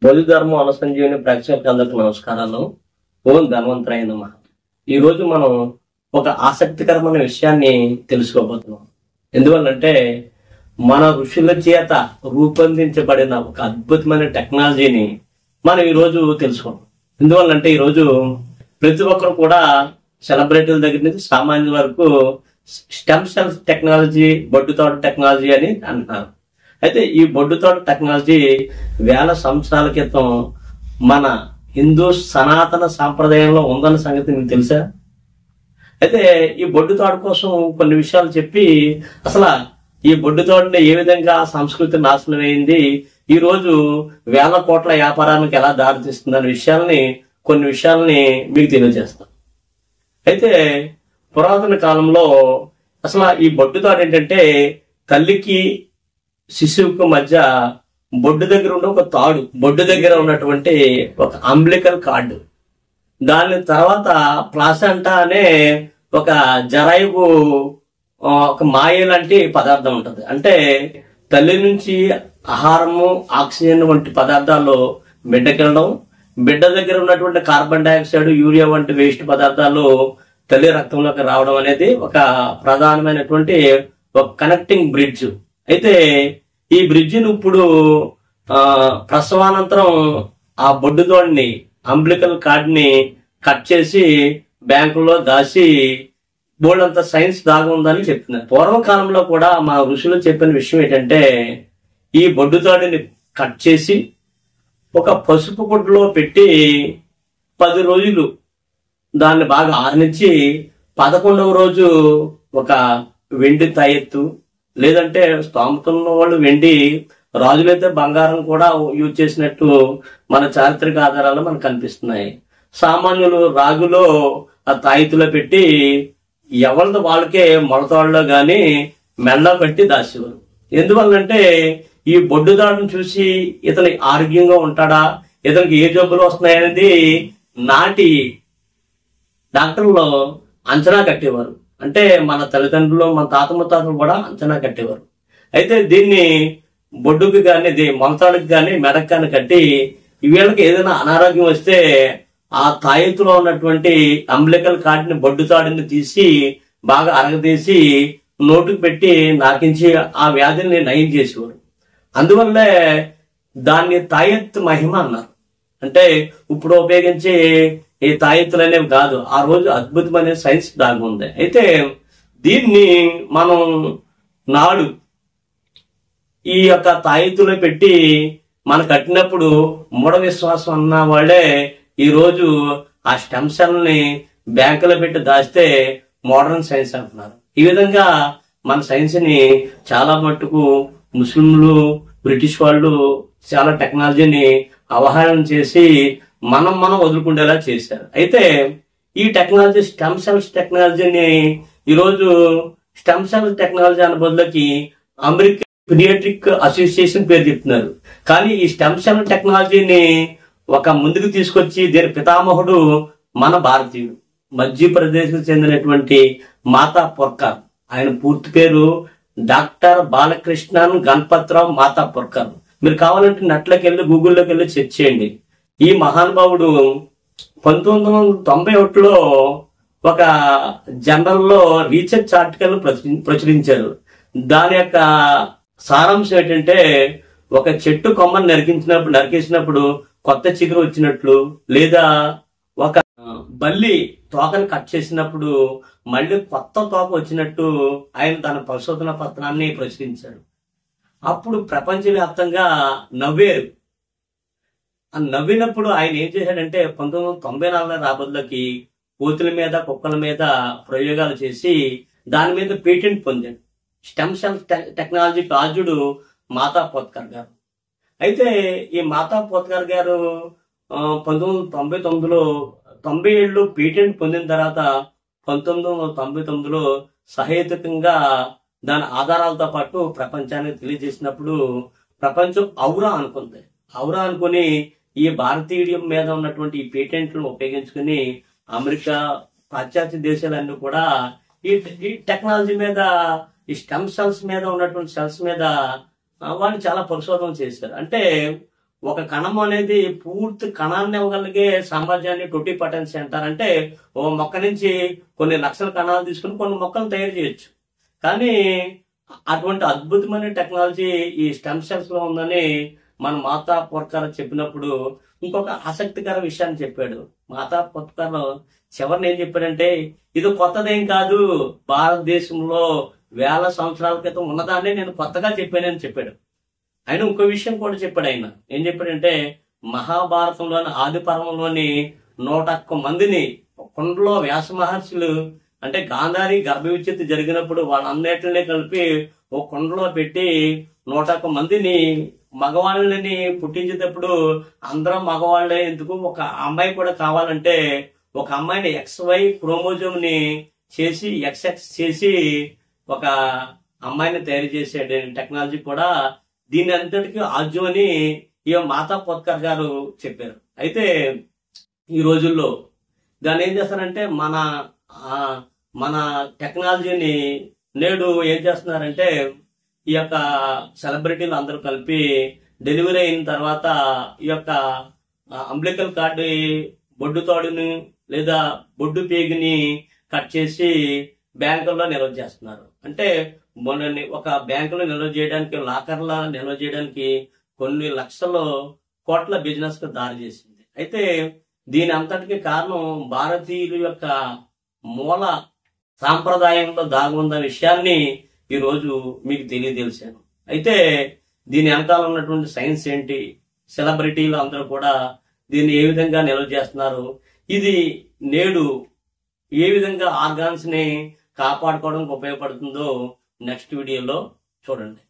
బౌద్ధ ధర్మం అనుసంజీవని ప్రేక్షకులకు అందరికీ నమస్కారాలు. ఓం ధన్వంతరాయ నమః. ఈ రోజు మనం ఒక ఆసక్తికరమైన విషయాన్ని తెలుసుకోబోతున్నాం. ఎందువల్లంటే మన ఋషుల చేత రూపొందించబడిన ఒక అద్భుతమైన టెక్నాలజీని మనం ఈ రోజు తెలుసుకున్నాం. ఎందువల్లంటే ఈ రోజు ప్రతి ఒక్కరు కూడా సెలబ్రిటీల దగ్గర నుంచి సామాన్యుల వరకు స్టెమ్ సెల్స్ టెక్నాలజీ, బొడ్డుతోట టెక్నాలజీ అని అంటున్నారు. అయితే ఈ బొడ్డుతోట టెక్నాలజీ వేల సంవత్సరాల క్రితం మన హిందూ సనాతన సాంప్రదాయంలో ఉందన్న సంగతి మీకు తెలుసా? అయితే ఈ బొడ్డుతోట కోసం కొన్ని విషయాలు చెప్పి అసలు ఈ బొడ్డుతోటని ఏ విధంగా సంస్కృతి నాశనం అయింది, ఈ రోజు వేల కోట్ల వ్యాపారానికి ఎలా దారితీస్తుందనే కొన్ని విషయాల్ని మీకు తెలియజేస్తాను. అయితే పురాతన కాలంలో అసలు ఈ బొడ్డుతోట ఏంటంటే తల్లికి శిశువుకు మధ్య బొడ్డు దగ్గర ఉండే ఒక తాడు, బొడ్డు దగ్గర ఉన్నటువంటి ఒక అంబ్లికల్ కార్డు, దాని తర్వాత ప్లాసెంటా అనే ఒక జరాయువు ఒక మాయ లాంటి పదార్థం ఉంటుంది. అంటే తల్లి నుంచి ఆహారము, ఆక్సిజన్ వంటి పదార్థాలు బిడ్డకెళ్ళడం, బిడ్డ దగ్గర ఉన్నటువంటి కార్బన్ డైఆక్సైడ్, యూరియా వంటి వేస్ట్ పదార్థాలు తల్లి రక్తంలోకి రావడం అనేది ఒక ప్రధానమైనటువంటి ఒక కనెక్టింగ్ బ్రిడ్జ్. అయితే ఈ బ్రిడ్జిని ఇప్పుడు ప్రసవానంతరం ఆ బొడ్డుతోడిని, అంబ్లికల్ కార్డ్ని కట్ చేసి బ్యాంకులో దాచి బోల్డంత సైన్స్ దాగుందని చెప్తున్నారు. పూర్వకాలంలో కూడా మా ఋషులు చెప్పిన విషయం ఏంటంటే ఈ బొడ్డుతోడిని కట్ చేసి ఒక పసుపు గుడ్డలో పెట్టి 10 రోజులు దాన్ని బాగా ఆరనిచ్చి 11వ రోజు ఒక వెండి తాయెత్తు, లేదంటే స్తోమత ఉన్న వాళ్ళు వెండి, రాజులైతే బంగారం కూడా యూజ్ చేసినట్టు మన చారిత్రక ఆధారాలు మనకు కనిపిస్తున్నాయి. సామాన్యులు రాగులో ఆ తాయితులో పెట్టి ఎవరితో వాళ్ళకే మొలతాడులో గాని మెడలో పెట్టి దాచేవారు. ఎందువల్లంటే ఈ బొడ్డుదాడును చూసి ఇతని ఆరోగ్యంగా ఉంటాడా, ఇతనికి ఏ జబ్బులు వస్తున్నాయనేది నాటి డాక్టర్లు అంచనా కట్టేవారు. అంటే మన తల్లిదండ్రులు, మన తాత ముత్తాతలు కూడా అంచనా కట్టేవారు. అయితే దీన్ని బొడ్డుకి కానీ, మొలతాడుకి కానీ, మెడకు కానీ కట్టి వీళ్ళకి ఏదైనా అనారోగ్యం వస్తే ఆ తాయెత్తులో ఉన్నటువంటి అంబ్లికల్ కార్డ్ని, బొడ్డు తాడుని తీసి బాగా అరగదీసి నోటుకు పెట్టి నాకించి ఆ వ్యాధిని నయం చేసేవారు. అందువల్లే దాన్ని తాయెత్తు మహిమ అన్నారు. అంటే ఇప్పుడు ఉపయోగించే ఈ తాయెత్తులు అనేవి కాదు, ఆ రోజు అద్భుతమైన సైన్స్ దాగి ఉంది. అయితే దీన్ని మనం నాడు ఈ యొక్క తాయెత్తులో పెట్టి మనం కట్టినప్పుడు మూఢ విశ్వాసం అన్న వాళ్ళే ఈ రోజు ఆ స్టెమ్ సెల్ ని బ్యాంకులో పెట్టి దాస్తే మోడర్న్ సైన్స్ అంటున్నారు. ఈ విధంగా మన సైన్స్ ని చాలా మట్టుకు ముస్లింలు, బ్రిటిష్ వాళ్ళు చాలా టెక్నాలజీని అవహేళన చేసి మనం వదులుకునేలా చేశారు. అయితే ఈ టెక్నాలజీ, స్టెమ్ సెల్స్ టెక్నాలజీని ఈరోజు స్టెమ్ సెల్స్ టెక్నాలజీ అనే బదులకి అమెరికన్ పీడియాట్రిక్ అసోసియేషన్ పేరు చెప్తున్నారు. కానీ ఈ స్టెమ్ సెల్ టెక్నాలజీని ఒక ముందుకు తీసుకొచ్చి దీని పితామహుడు మన భారతీయుడు, మధ్యప్రదేశ్ కు చెందినటువంటి మాతా పొర్కర్. ఆయన పూర్తి పేరు డాక్టర్ బాలకృష్ణన్ గణపతిరావు మాతా పొర్కర్. మీరు కావాలంటే నెట్లోకి వెళ్ళి, గూగుల్లోకి వెళ్ళి చెక్ చేయండి. ఈ మహానుభావుడు 1991లో ఒక జర్నల్లో రీసెర్చ్ ఆర్టికల్ ప్రచురించారు. దాని యొక్క సారాంశం ఏంటంటే ఒక చెట్టు కొమ్మను నరికేసినప్పుడు కొత్త చిగురు వచ్చినట్లు, లేదా ఒక బల్లి తోకను కట్ చేసినప్పుడు మళ్ళీ కొత్త తోక వచ్చినట్టు ఆయన తన పరిశోధన పత్రాన్ని ప్రచురించాడు. అప్పుడు ప్రపంచవ్యాప్తంగా నవ్వేరు. ఆ నవ్వినప్పుడు ఆయన ఏం చేశాడంటే 1994 రాబోద్దులకి కోతుల మీద, కుక్కల మీద ప్రయోగాలు చేసి దాని మీద పేటెంట్ పొందాడు. స్టెమ్ సెల్ టెక్నాలజీకి ఆద్యుడు మాతా పొర్కర్ గారు. అయితే ఈ మాతా పొర్కర్ గారు 1999లో 97 పేటెంట్ పొందిన తర్వాత 1999లో సహేతుకంగా దాని ఆధారాలతో పాటు ప్రపంచానికి తెలియజేసినప్పుడు ప్రపంచం ఔరా అనుకుంది. ఔరా అనుకుని ఈ భారతీయుడి మీద ఉన్నటువంటి ఈ పేటెంట్లను ఉపయోగించుకుని అమెరికా, పాశ్చాత్య దేశాలన్నీ కూడా ఈ టెక్నాలజీ మీద, ఈ స్టెమ్ సెల్స్ మీద ఉన్నటువంటి సెల్స్ మీద వాళ్ళు చాలా పరిశోధన చేశారు. అంటే ఒక కణం అనేది పూర్తి కణాన్ని ఇవ్వగలిగే సామర్థ్యాన్ని టొటిపోటెన్సీ అంటారంటే ఓ మొక్క నుంచి కొన్ని లక్షల కణాలు తీసుకుని కొన్ని మొక్కలు తయారు చేయొచ్చు. కానీ అటువంటి అద్భుతమైన టెక్నాలజీ ఈ స్టెమ్ సెల్స్ లో ఉందని మన మాతా పొర్కర్ చెప్పినప్పుడు ఇంకొక ఆసక్తికర విషయాన్ని చెప్పాడు. మాతా పొర్కర్ చివరిని ఏం చెప్పాడంటే, ఇది కొత్తదేం కాదు, భారతదేశంలో వేల సంవత్సరాల క్రితం ఉన్నదాన్ని నేను కొత్తగా చెప్పానని చెప్పాడు. ఆయన ఇంకో విషయం కూడా చెప్పాడు. ఆయన ఏం చెప్పాడంటే, మహాభారతంలోని ఆది పర్వంలోని 101 మందిని కుండలో వ్యాస మహర్షులు అంటే గాంధారి గర్భ విచ్ఛిత్తి జరిగినప్పుడు వాళ్ళన్నిటిని కలిపి ఒక కుండలో పెట్టి 101 మందిని మగవాళ్ళని పుట్టించేటప్పుడు అందరం మగవాళ్ళే ఎందుకు, ఒక అమ్మాయి కూడా కావాలంటే ఒక అమ్మాయిని XY క్రోమోజోమ్ ని చేసి XX చేసి ఒక అమ్మాయిని తయారు చేసే టెక్నాలజీ కూడా దీని అంతటికి ఆద్యం అని ఈ మాతా పొర్కర్ గారు చెప్పారు. అయితే ఈ రోజుల్లో దాన్ని ఏం చేస్తారంటే మన టెక్నాలజీని నేడు ఏం చేస్తున్నారంటే ఈ యొక్క సెలబ్రిటీలు అందరూ కలిపి డెలివరీ అయిన తర్వాత ఈ యొక్క అంబ్లికల్ కార్డు బొడ్డు తోడుని లేదా బొడ్డు పేగుని కట్ చేసి బ్యాంకుల్లో నిల్వ చేస్తున్నారు. అంటే మనల్ని ఒక బ్యాంకులో నిల్వ చేయడానికి, లాకర్లా నిల్వ చేయడానికి కొన్ని లక్షల కోట్ల బిజినెస్ కు దారి చేసింది. అయితే దీని అంతటికి కారణం భారతీయుల యొక్క మూల సాంప్రదాయంలో దాగున్న విషయాన్ని ఈ రోజు మీకు తెలియజేశాను. అయితే దీని వెనకాల ఉన్నటువంటి సైన్స్ ఏంటి, సెలబ్రిటీలు అందరూ కూడా దీన్ని ఏ విధంగా నిల్వ చేస్తున్నారు, ఇది నేడు ఏ విధంగా ఆర్గాన్స్ ని కాపాడుకోవడానికి ఉపయోగపడుతుందో నెక్స్ట్ వీడియోలో చూడండి.